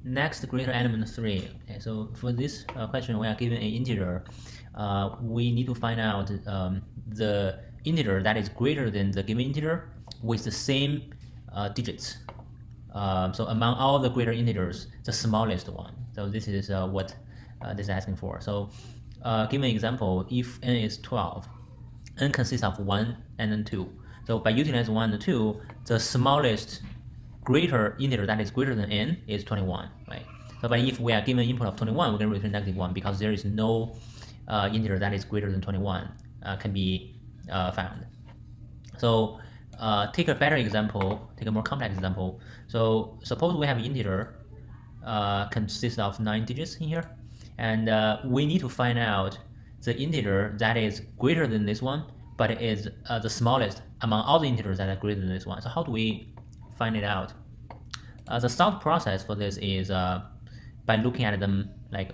next greater element 3. Okay, so for this question, we are given an integer. We need to find out the integer that is greater than the given integer with the same digits. So among all the greater integers, the smallest one. So this is what this is asking for. So given an example, if n is 12, n consists of 1 and then 2. So by utilizing 1 and 2, the smallest greater integer that is greater than n is 21, right? So but if we are given input of 21, we're going to return -1 because there is no integer that is greater than 21 can be found. So take a better example, take a more complex example. So suppose we have an integer consists of 9 digits in here, and we need to find out the integer that is greater than this one, but it is the smallest among all the integers that are greater than this one. So how do we find it out? The thought process for this is by looking at them like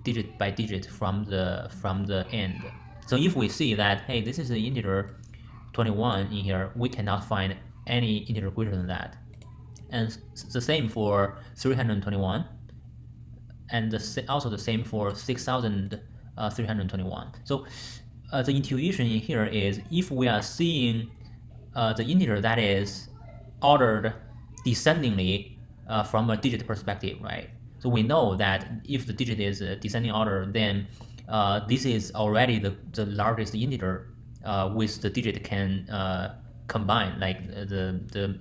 digit by digit from the end. So if we see that, hey, this is the integer 21 in here, we cannot find any integer greater than that. And the same for 321, and also the same for 6,321. So the intuition in here is if we are seeing the integer that is ordered descendingly from a digit perspective, right? So we know that if the digit is descending order, then this is already the largest integer with the digit can combine, like the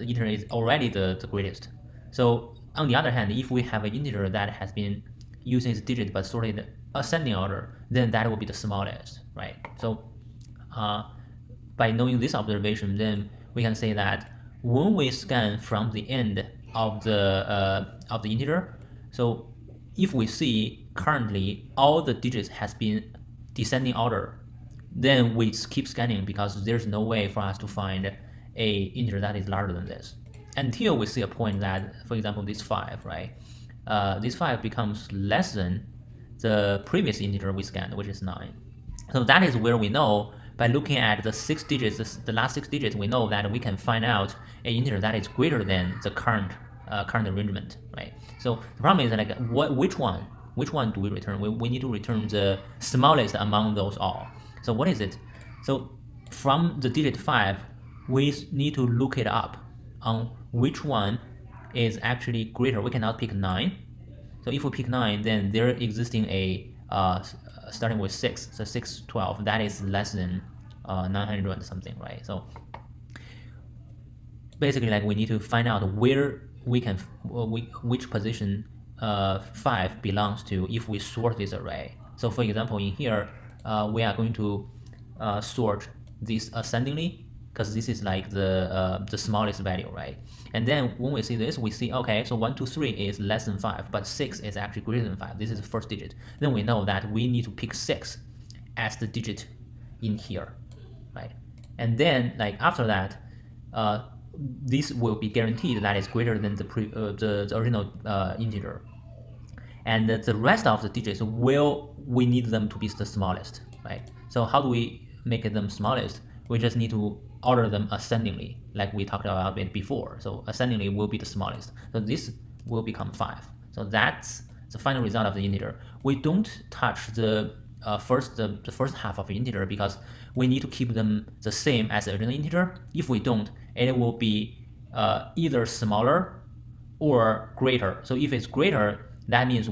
integer is already the greatest. So on the other hand, if we have an integer that has been using its digit but sorted ascending order, then that will be the smallest, right? So by knowing this observation, then we can say that when we scan from the end of the integer, so if we see currently all the digits has been descending order, then we keep scanning because there's no way for us to find a integer that is larger than this until we see a point that, for example, this 5, right? This 5 becomes less than the previous integer we scanned, which is 9. So that is where we know by looking at the 6 digits, the last 6 digits, we know that we can find out an integer that is greater than the current arrangement, right? So the problem is like which one do we return? We need to return the smallest among those all. So what is it? So from the digit 5, we need to look it up on which one is actually greater. We cannot pick 9. So if we pick 9, then there existing a starting with 6, so 612, that is less than 900 something, right? So basically, like we need to find out where we can, which position 5 belongs to if we sort this array. So for example, in here, we are going to sort this ascendingly because this is like the smallest value, right? And then when we see this, we see, okay, so 1, 2, 3 is less than 5, but 6 is actually greater than 5. This is the first digit. Then we know that we need to pick 6 as the digit in here, right? And then like after that, this will be guaranteed that is greater than the original integer. And the rest of the digits we need them to be the smallest, right? So how do we make them smallest? We just need to order them ascendingly, like we talked about it before. So ascendingly will be the smallest. So this will become 5. So that's the final result of the integer. We don't touch the first half of the integer because we need to keep them the same as the original integer. If we don't, it will be either smaller or greater. So if it's greater, that means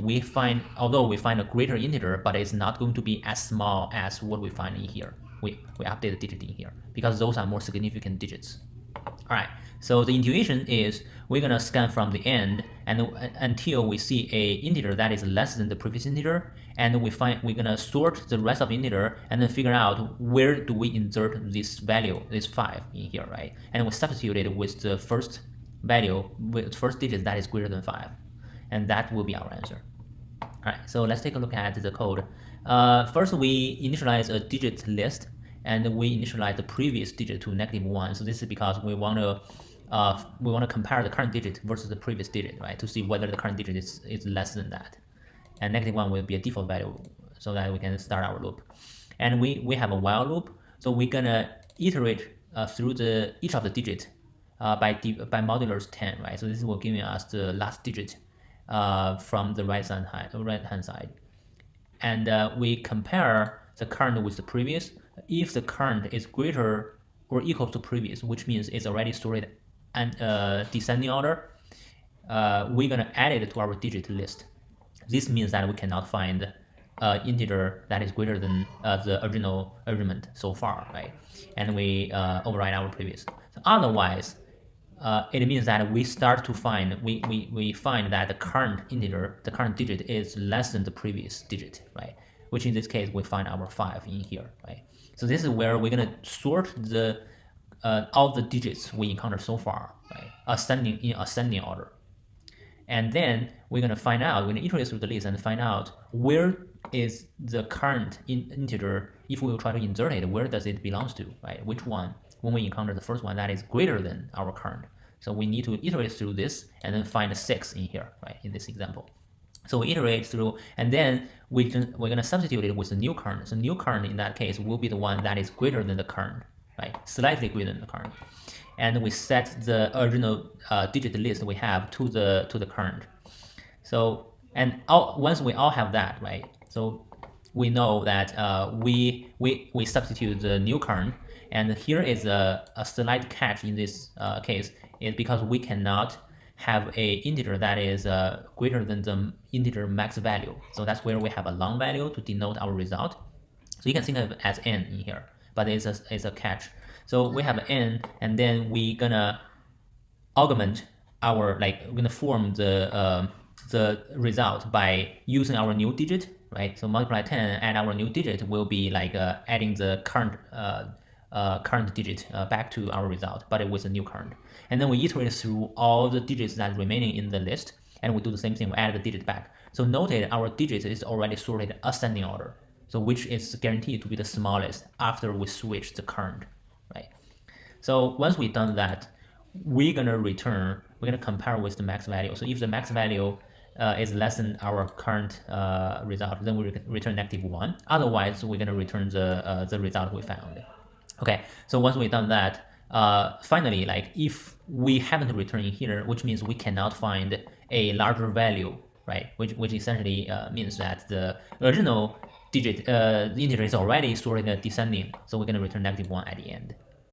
although we find a greater integer, but it's not going to be as small as what we find in here. We update the digit in here because those are more significant digits. All right, so the intuition is we're gonna scan from the end and until we see a integer that is less than the previous integer, and we're gonna sort the rest of the integer and then figure out where do we insert this value, this 5 in here, right? And we substitute it with the first value, with first digit that is greater than 5, and that will be our answer. All right, so let's take a look at the code. First, we initialize a digit list, and we initialize the previous digit to -1. So this is because we want to compare the current digit versus the previous digit, right, to see whether the current digit is less than that. And -1 will be a default value, so that we can start our loop. And we have a while loop, so we're gonna iterate through each of the digits by modulus 10, right? So this will give us the last digit from the right hand side, and we compare the current with the previous. If the current is greater or equal to previous, which means it's already sorted and descending order, we're gonna add it to our digit list. This means that we cannot find integer that is greater than the original arrangement so far, right? And we override our previous. So otherwise, it means that we start to find, we find that the current integer, the current digit is less than the previous digit, right? Which in this case, we find our 5 in here, right? So this is where we're gonna sort the all the digits we encounter so far, right? In ascending order. And then we're going to find out, we're going to iterate through the list and find out where is the current integer. If we will try to insert it, where does it belongs to, right? Which one, when we encounter the first one that is greater than our current. So we need to iterate through this and then find 6 in here, right, in this example. So we iterate through, and then we're going to substitute it with the new current. So new current in that case will be the one that is greater than the current, right? Slightly greater than the current. And we set the original digit list we have to the current. So once we all have that, right? So we know that we substitute the new current, and here is a slight catch in this case, is because we cannot have a integer that is greater than the integer max value. So that's where we have a long value to denote our result. So you can think of it as n in here, but it's a catch. So we have n, and then we gonna augment our, we're gonna form the result by using our new digit, right? So multiply 10 and our new digit will be adding the current digit back to our result, but with a new current. And then we iterate through all the digits that are remaining in the list, and we do the same thing, we add the digit back. So noted our digit is already sorted ascending order, so which is guaranteed to be the smallest after we switch the current, right? So once we've done that, we're gonna compare with the max value. So if the max value is less than our current result, then we return -1. Otherwise, we're gonna return the result we found. Okay, so once we've done that, finally, if we haven't returned in here, which means we cannot find a larger value, right? Which essentially means that the original digit, the integer is already sorted descending, so we're gonna return -1 at the end.